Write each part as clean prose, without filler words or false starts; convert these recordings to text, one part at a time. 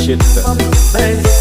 chetda.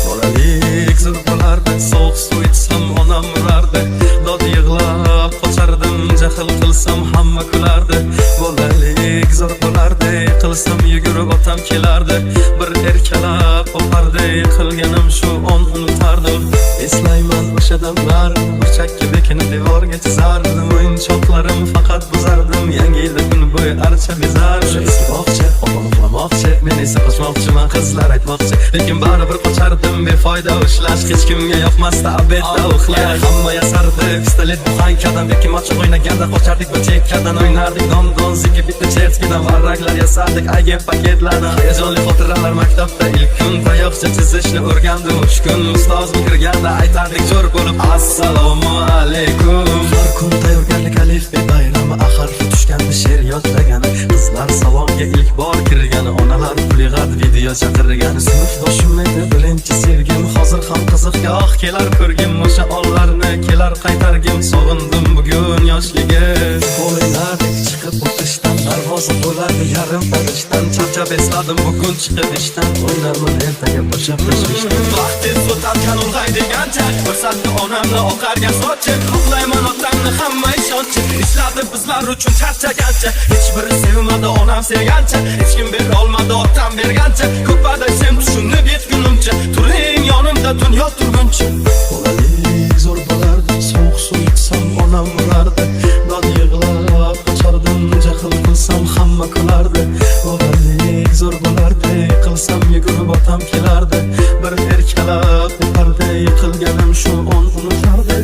Bolalik zo'r bo'lardi, sovuq suv ichsam onam urardi. Dod yig'lab qochardim, jahl qilsam hamma kulardi. Bolalik zo'r bo'lardi, qilsam yugurib otam kelardi. Bir erkalab opardi, qilganim shu on unutardim. Eslayman o'sha damlar, burchakka bekini devorga chizardim. O'yinchoqlarim faqat buzardim, yangi yilda kun bo'yi archa bezar. Shu eski bog'cha, opam uxlamoqchi, men esa qochmoqchiman, qizlar aytmoqchi. Lekin baribir qochardim, befoyda ushlash, hech kimga yoqmasdi abedda uxlash. Hamma yasardi, pistolet buxankadan, bekim ochiq o'ynaganda qochardik bir chekkadan, o'ynardik don ziki bitta chertkidan, varraklar yasardik agent paketlardan. Hayajonli xotiralar maktabda ilk kun, tayoqcha chizishni o'rgandim 3 kun. Ustoz kirganda aytardik jo'r bo'lib assalomu alaykum. Har kun tayyorgarlik alifbe bayrami, harfi tushganda she'r yodlagani, qizlar salonga ilk bor kirgani, onalar pulg'at video chaqirgani. Sinfdoshim edi birinchi sevgim, hozir ham qiziq goh kelar ko'rgim. O'sha onlarni kelar qaytargim, sog'indim bugun yoshligim. O'ynardik chiqib o'tishdan, darvoza bo'lardi yarim farishdan. Charchab esladim bugun chiqib ishdan, o'ynarman ertaga bo'shab tashvishdan. Vaqt tez o'tarkan ulg'ay degancha, ko'rsatdi onamni oqargan sochi. Uxlayman otamni hamma ishonchi, ishladi bizlar uchun charchagancha. Hech biri sevmadi onam sevgancha, hech kim bera olmadi otam bergancha. Ko'p adashim tushunib yetgunimcha, turing yonimda dunyo turguncha. Bolalik zo'r bo'lardi, sovuq suv ichsam onam urardi. Dod yig'lab qochardim, jahl qilsam hamma kulardi. Bolalik zo'r bo'lardi, qilsam yugurib otam kelardi. Bir erkalab o'pardi, qilganim shu on unutardi.